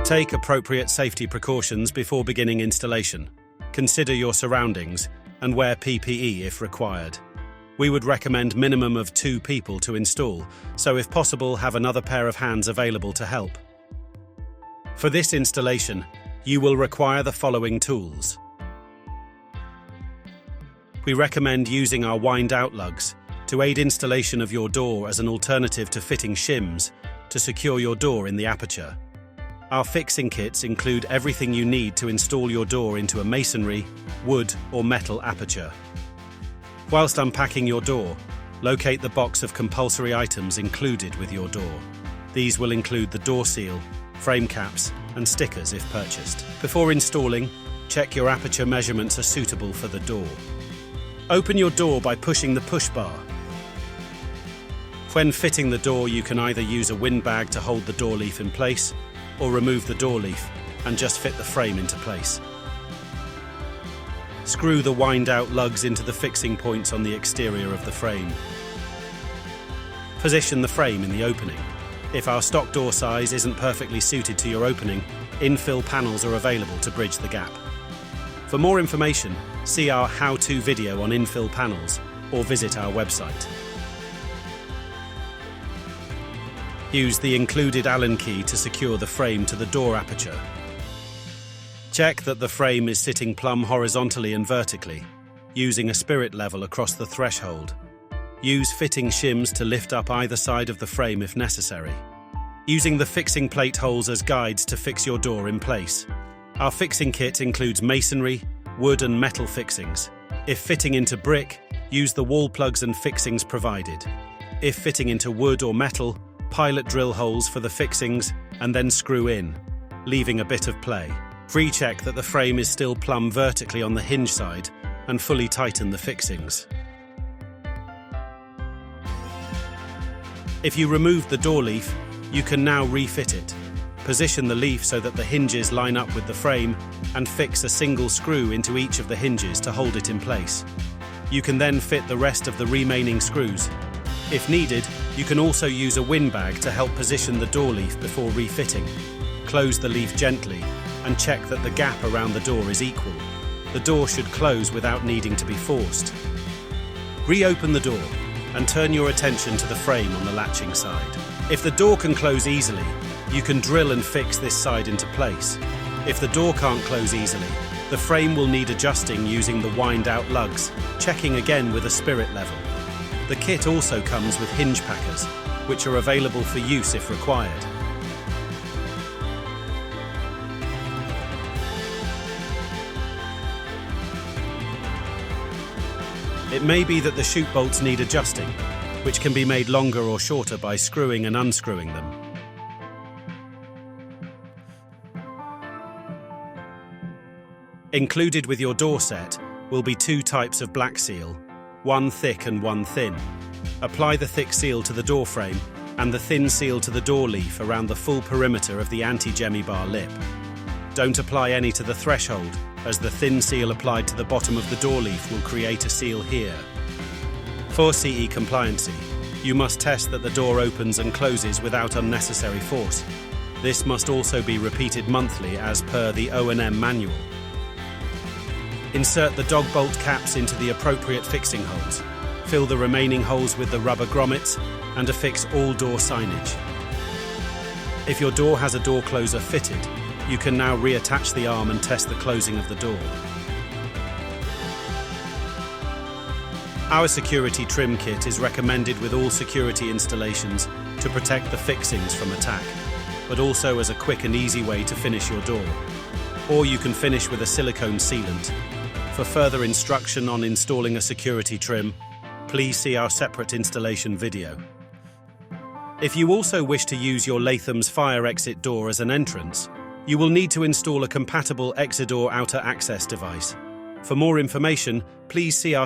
Take appropriate safety precautions before beginning installation. Consider your surroundings and wear PPE if required. We would recommend minimum of 2 people to install, so if possible, have another pair of hands available to help. For this installation, you will require the following tools. We recommend using our wind-out lugs to aid installation of your door as an alternative to fitting shims to secure your door in the aperture. Our fixing kits include everything you need to install your door into a masonry, wood, or metal aperture. Whilst unpacking your door, locate the box of compulsory items included with your door. These will include the door seal, frame caps, and stickers if purchased. Before installing, check your aperture measurements are suitable for the door. Open your door by pushing the push bar. When fitting the door, you can either use a windbag to hold the door leaf in place, or remove the door leaf and just fit the frame into place. Screw the wind-out lugs into the fixing points on the exterior of the frame. Position the frame in the opening. If our stock door size isn't perfectly suited to your opening, infill panels are available to bridge the gap. For more information, see our how-to video on infill panels or visit our website. Use the included Allen key to secure the frame to the door aperture. Check that the frame is sitting plumb horizontally and vertically, using a spirit level across the threshold. Use fitting shims to lift up either side of the frame if necessary. Using the fixing plate holes as guides to fix your door in place. Our fixing kit includes masonry, wood and metal fixings. If fitting into brick, use the wall plugs and fixings provided. If fitting into wood or metal, pilot drill holes for the fixings and then screw in, leaving a bit of play. Pre-check that the frame is still plumb vertically on the hinge side and fully tighten the fixings. If you remove the door leaf, you can now refit it. Position the leaf so that the hinges line up with the frame and fix a single screw into each of the hinges to hold it in place. You can then fit the rest of the remaining screws. If needed, you can also use a windbag to help position the door leaf before refitting. Close the leaf gently and check that the gap around the door is equal. The door should close without needing to be forced. Reopen the door and turn your attention to the frame on the latching side. If the door can close easily, you can drill and fix this side into place. If the door can't close easily, the frame will need adjusting using the wind-out lugs, checking again with a spirit level. The kit also comes with hinge packers, which are available for use if required. It may be that the chute bolts need adjusting, which can be made longer or shorter by screwing and unscrewing them. Included with your door set will be 2 types of black seal, one thick and one thin. Apply the thick seal to the door frame and the thin seal to the door leaf around the full perimeter of the anti-jemmy bar lip. Don't apply any to the threshold, as the thin seal applied to the bottom of the door leaf will create a seal here. For CE compliancy, you must test that the door opens and closes without unnecessary force. This must also be repeated monthly as per the O&M manual. Insert the dog bolt caps into the appropriate fixing holes. Fill the remaining holes with the rubber grommets and affix all door signage. If your door has a door closer fitted, you can now reattach the arm and test the closing of the door. Our security trim kit is recommended with all security installations to protect the fixings from attack, but also as a quick and easy way to finish your door. Or you can finish with a silicone sealant. For further instruction on installing a security trim, please see our separate installation video. If you also wish to use your Lathams fire exit door as an entrance, you will need to install a compatible Exidor outer access device. For more information, please see our